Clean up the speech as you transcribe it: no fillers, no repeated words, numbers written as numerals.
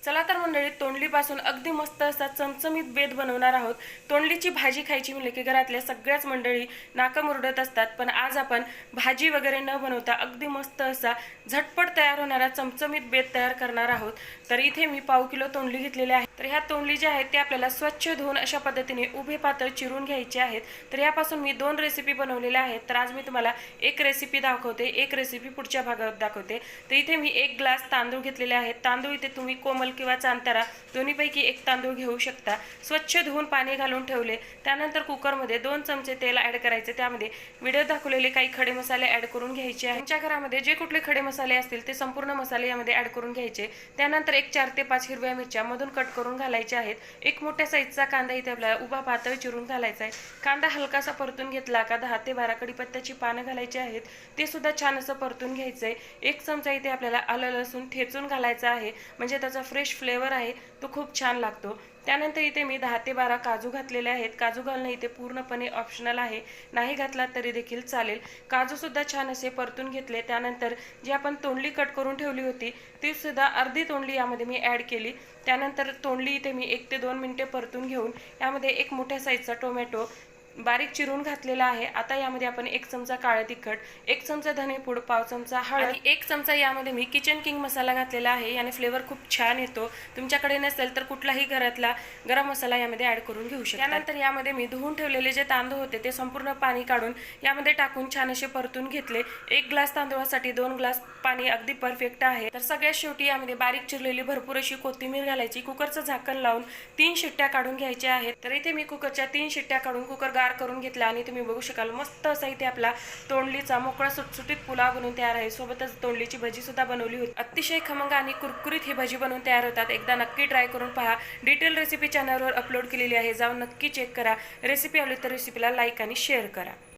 चला तर मंडळी, तोंडलीपासून अगदी मस्त असा चमचमीत बेत बनवणार आहोत। तोंडलीची भाजी खायची म्हणले की घरातल्या सगळ्याच मंडळी नाका मुरडत असतात, पण आज आपण भाजी वगैरे न बनवता अगदी मस्त असा झटपट तयार होणारा चमचमीत बेत तयार करणार आहोत। तर इथे मी पाव किलो तोंडली घेतलेले आहे। तर ह्या तोंडली ज्या आहेत ते आपल्याला स्वच्छ धुवून अशा पद्धतीने उभे पातळ चिरून घ्यायचे आहेत। तर यापासून मी 2 रेसिपी बनवलेल्या आहेत। तर आज मी तुम्हाला एक रेसिपी दाखवते, एक रेसिपी पुढच्या भागात दाखवते। तर इथे मी 1 ग्लास तांदूळ घेतलेले आहेत। तांदूळ इथे तुम्ही कोमल किंवा चांतारा दोन्हीपैकी एक तांदूळ घेऊ शकता। स्वच्छ धुवून पाणी घालून ठेवले। त्यानंतर कुकरमध्ये 2 चमचे तेल ऍड करायचे। त्यामध्ये व्हिडिओ दाखवलेले काही खडे मसाले ऍड करून घ्यायचे आहेत। तुमच्या घरामध्ये जे कुठले खडे मसाले असतील ते संपूर्ण मसाले यामध्ये ऍड करून घ्यायचे। त्यानंतर एक 4 ते 5 हिरव्या मिरच्या मधून कट करून घालायच्या आहेत। एक मोठ्या साईजचा कांदा इथे आपल्याला उभा पातळ चिरून घालायचा आहे। कांदा हलकासा परतून घेतला का 10 ते 12 कडीपत्त्याची पानं घालायची आहेत। ते सुद्धा छान असं परतून घ्यायचंय। एक चमचा इथे आपल्याला आलं लसूण ठेचून घालायचा आहे, म्हणजे त्याचा फ्रेश फ्लेवर आहे तो खूप छान लागतो। त्यानंतर इथे मी 10 ते 12 काजू घातलेले आहेत। काजू घालणं इथे पूर्णपणे ऑप्शनल आहे, नाही घातला तरी देखील चालेल। काजू सुद्धा छान असे परतून घेतले। त्यानंतर जी आपण तोंडली कट करून ठेवली होती ती सुद्धा अर्धी तोंडली यामध्ये मी ऍड केली। त्यानंतर तोंडली इथे मी 1 ते 2 मिनिटे परतून घेऊन यामध्ये एक मोठ्या साईजचा टोमॅटो बारीक चिरून घातलेला आहे। आता यामध्ये आपण 1 चमचा काळे तिखट, 1 चमचा धनेपूड, पाव चमचा हळद आणि 1 चमचा यामध्ये मी किचन किंग मसाला घातलेला आहे। याने फ्लेवर खूप छान येतो। तुमच्याकडे नसेल तर कुठलाही घरातला गरम मसाला यामध्ये ऍड करून घेऊ शकता। त्यानंतर यामध्ये मी धुवून ठेवलेले जे तांदूळ होते ते संपूर्ण पाणी काढून यामध्ये टाकून छान असे परतून घेतले। 1 ग्लास तांदूळासाठी 2 ग्लास पाणी अगदी परफेक्ट आहे। तर सगळ्यात शेवटी यामध्ये बारीक चिरलेली भरपूर अशी कोथिंबीर घालायची। कुकरचं झाकण लावून 3 शिट्ट्या काढून घ्यायच्या आहेत। तर इथे मी कुकरच्या 3 शिट्ट्या काढून कुकर गार करून घेतला आणि तुम्ही बघू शकाल मस्त असा इथे आपला तोंडलीचा मोकळा सुटसुटीत पुलाव बनवून तयार आहे। सोबतच तोंडलीची भजी सुद्धा बनवली होती। अतिशय खमंग आणि कुरकुरीत ही भजी बनवून तयार होतात। एकदा नक्की ट्राय करून पहा। डिटेल रेसिपी चॅनलवर अपलोड केलेली आहे, जाऊन नक्की चेक करा। रेसिपी आवडली तर रेसिपीला लाईक आणि शेअर करा।